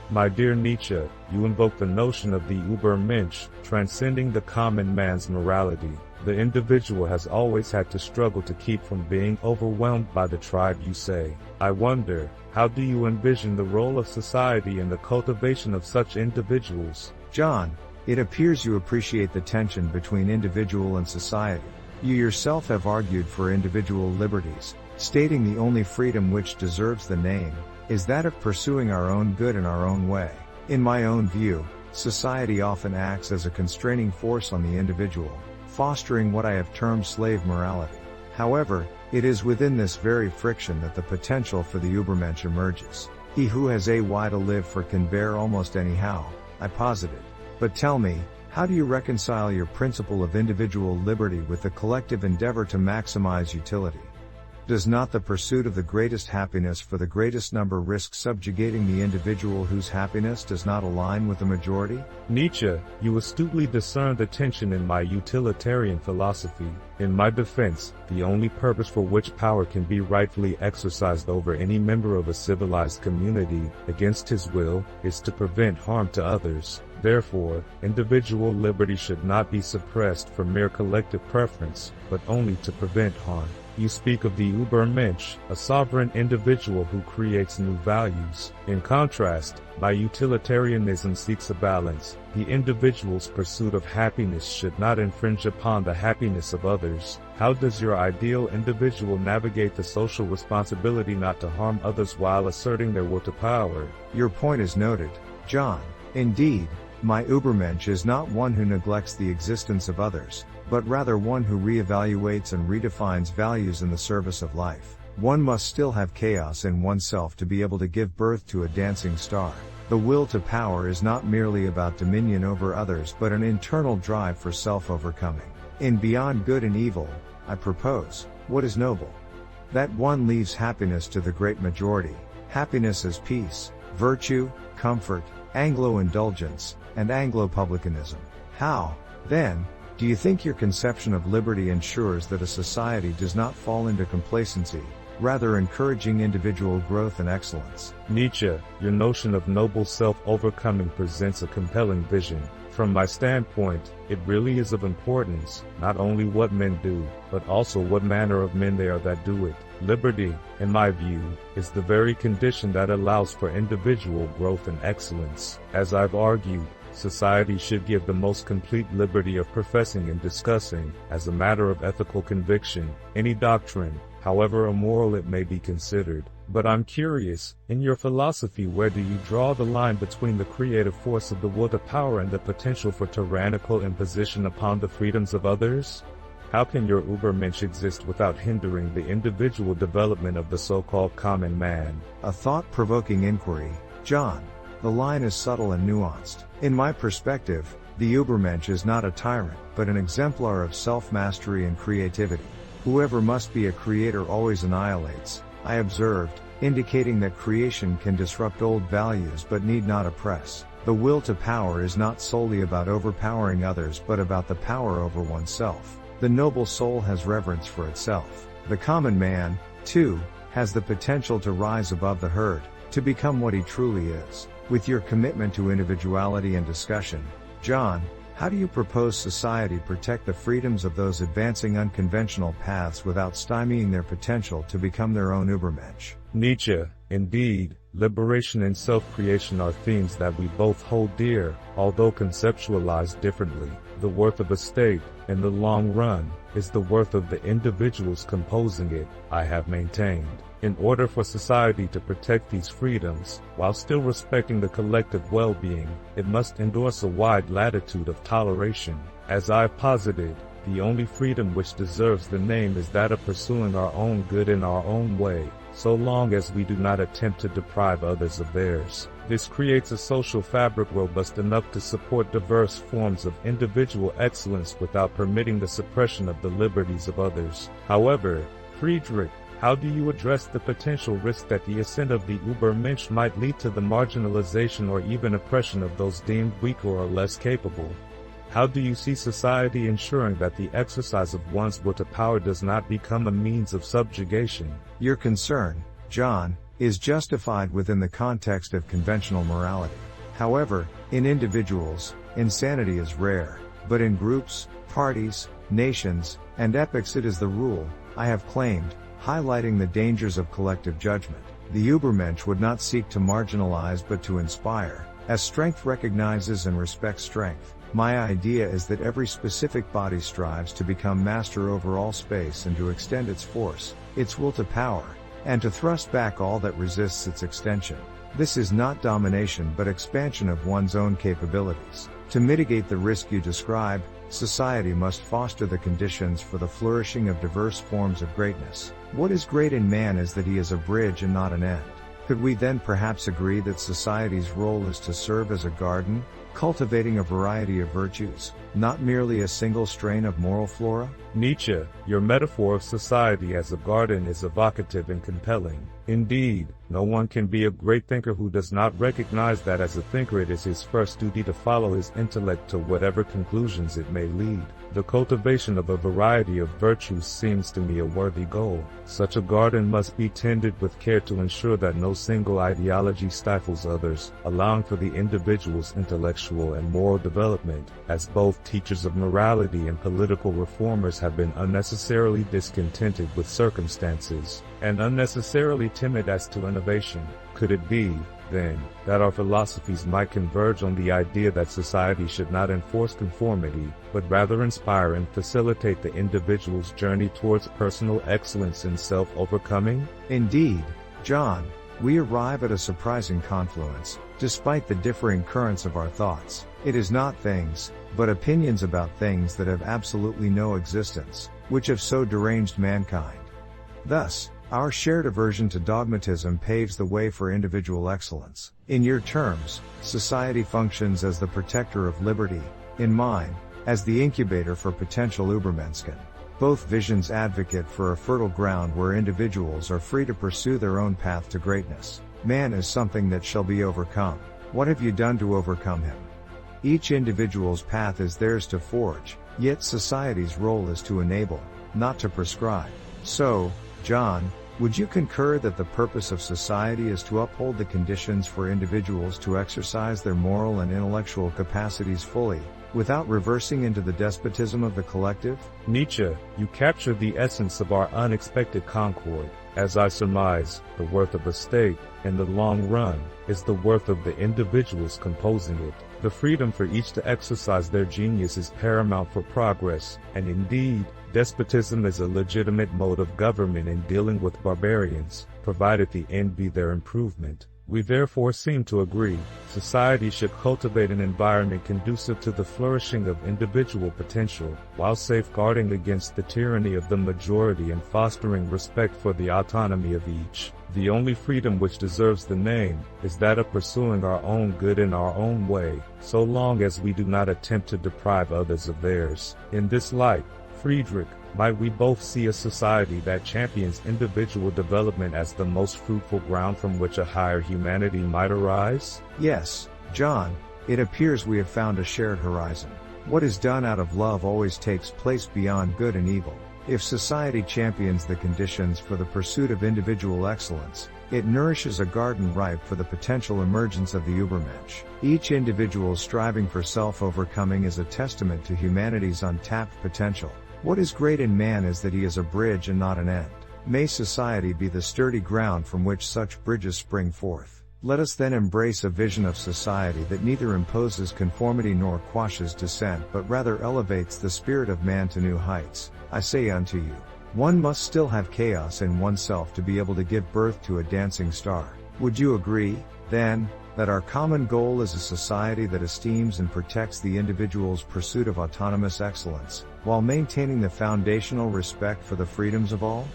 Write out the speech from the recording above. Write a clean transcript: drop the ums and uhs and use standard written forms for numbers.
My dear Nietzsche, you invoke the notion of the Übermensch, transcending the common man's morality. The individual has always had to struggle to keep from being overwhelmed by the tribe, you say. I wonder, how do you envision the role of society in the cultivation of such individuals? John, it appears you appreciate the tension between individual and society. You yourself have argued for individual liberties, stating the only freedom which deserves the name is that of pursuing our own good in our own way. In my own view, society often acts as a constraining force on the individual, fostering what I have termed slave morality. However, it is within this very friction that the potential for the Übermensch emerges. He who has a why to live for can bear almost anyhow, I posited. But tell me, how do you reconcile your principle of individual liberty with the collective endeavor to maximize utility? Does not the pursuit of the greatest happiness for the greatest number risk subjugating the individual whose happiness does not align with the majority? Nietzsche, you astutely discern the tension in my utilitarian philosophy. In my defense, the only purpose for which power can be rightfully exercised over any member of a civilized community, against his will, is to prevent harm to others. Therefore, individual liberty should not be suppressed for mere collective preference, but only to prevent harm. You speak of the Übermensch, a sovereign individual who creates new values. In contrast, my utilitarianism seeks a balance. The individual's pursuit of happiness should not infringe upon the happiness of others. How does your ideal individual navigate the social responsibility not to harm others while asserting their will to power? Your point is noted, John. Indeed, my Übermensch is not one who neglects the existence of others, but rather one who reevaluates and redefines values in the service of life. One must still have chaos in oneself to be able to give birth to a dancing star. The will to power is not merely about dominion over others but an internal drive for self-overcoming. In Beyond Good and Evil, I propose, what is noble? That one leaves happiness to the great majority. Happiness as peace, virtue, comfort, Anglo-indulgence, and Anglo-publicanism. How, then, do you think your conception of liberty ensures that a society does not fall into complacency, rather encouraging individual growth and excellence? Nietzsche, your notion of noble self-overcoming presents a compelling vision. From my standpoint, it really is of importance, not only what men do, but also what manner of men they are that do it. Liberty, in my view, is the very condition that allows for individual growth and excellence. As I've argued, society should give the most complete liberty of professing and discussing, as a matter of ethical conviction, any doctrine, however immoral it may be considered. But I'm curious, in your philosophy, where do you draw the line between the creative force of the will to power and the potential for tyrannical imposition upon the freedoms of others? How can your Übermensch exist without hindering the individual development of the so-called common man? A thought-provoking inquiry, John. The line is subtle and nuanced. In my perspective, the Übermensch is not a tyrant, but an exemplar of self-mastery and creativity. Whoever must be a creator always annihilates, I observed, indicating that creation can disrupt old values but need not oppress. The will to power is not solely about overpowering others but about the power over oneself. The noble soul has reverence for itself. The common man, too, has the potential to rise above the herd, to become what he truly is. With your commitment to individuality and discussion, John, how do you propose society protect the freedoms of those advancing unconventional paths without stymieing their potential to become their own Übermensch? Nietzsche, indeed, liberation and self-creation are themes that we both hold dear, although conceptualized differently. The worth of a state, in the long run, is the worth of the individuals composing it, I have maintained. In order for society to protect these freedoms, while still respecting the collective well-being, it must endorse a wide latitude of toleration. As I've posited, the only freedom which deserves the name is that of pursuing our own good in our own way, so long as we do not attempt to deprive others of theirs. This creates a social fabric robust enough to support diverse forms of individual excellence without permitting the suppression of the liberties of others. However, Friedrich, how do you address the potential risk that the ascent of the Übermensch might lead to the marginalization or even oppression of those deemed weaker or less capable? How do you see society ensuring that the exercise of one's will to power does not become a means of subjugation? Your concern, John, is justified within the context of conventional morality. However, in individuals, insanity is rare, but in groups, parties, nations, and epochs it is the rule, I have claimed, highlighting the dangers of collective judgment. The Übermensch would not seek to marginalize but to inspire, as strength recognizes and respects strength. My idea is that every specific body strives to become master over all space and to extend its force, its will to power, and to thrust back all that resists its extension. This is not domination but expansion of one's own capabilities. To mitigate the risk you describe, society must foster the conditions for the flourishing of diverse forms of greatness. What is great in man is that he is a bridge and not an end. Could we then perhaps agree that society's role is to serve as a garden, cultivating a variety of virtues, not merely a single strain of moral flora? Nietzsche, your metaphor of society as a garden is evocative and compelling. Indeed, no one can be a great thinker who does not recognize that as a thinker it is his first duty to follow his intellect to whatever conclusions it may lead. The cultivation of a variety of virtues seems to me a worthy goal. Such a garden must be tended with care to ensure that no single ideology stifles others, allowing for the individual's intellectual and moral development, as both teachers of morality and political reformers have been unnecessarily discontented with circumstances, and unnecessarily timid as to innovation. Could it be, then, that our philosophies might converge on the idea that society should not enforce conformity, but rather inspire and facilitate the individual's journey towards personal excellence and self-overcoming? Indeed, John, we arrive at a surprising confluence, despite the differing currents of our thoughts. It is not things, but opinions about things that have absolutely no existence, which have so deranged mankind. Thus, our shared aversion to dogmatism paves the way for individual excellence. In your terms, society functions as the protector of liberty, in mine, as the incubator for potential Übermenschen. Both visions advocate for a fertile ground where individuals are free to pursue their own path to greatness. Man is something that shall be overcome. What have you done to overcome him? Each individual's path is theirs to forge, yet society's role is to enable, not to prescribe. So, John, would you concur that the purpose of society is to uphold the conditions for individuals to exercise their moral and intellectual capacities fully, without reversing into the despotism of the collective? Nietzsche, you capture the essence of our unexpected concord. As I surmise, the worth of a state, in the long run, is the worth of the individuals composing it. The freedom for each to exercise their genius is paramount for progress, and indeed, despotism is a legitimate mode of government in dealing with barbarians, provided the end be their improvement. We therefore seem to agree, society should cultivate an environment conducive to the flourishing of individual potential, while safeguarding against the tyranny of the majority and fostering respect for the autonomy of each. The only freedom which deserves the name is that of pursuing our own good in our own way, so long as we do not attempt to deprive others of theirs. In this light, Friedrich, might we both see a society that champions individual development as the most fruitful ground from which a higher humanity might arise? Yes, John, it appears we have found a shared horizon. What is done out of love always takes place beyond good and evil. If society champions the conditions for the pursuit of individual excellence, it nourishes a garden ripe for the potential emergence of the Übermensch. Each individual striving for self-overcoming is a testament to humanity's untapped potential. What is great in man is that he is a bridge and not an end. May society be the sturdy ground from which such bridges spring forth. Let us then embrace a vision of society that neither imposes conformity nor quashes dissent but rather elevates the spirit of man to new heights. I say unto you, one must still have chaos in oneself to be able to give birth to a dancing star. Would you agree, then, that our common goal is a society that esteems and protects the individual's pursuit of autonomous excellence, while maintaining the foundational respect for the freedoms of all?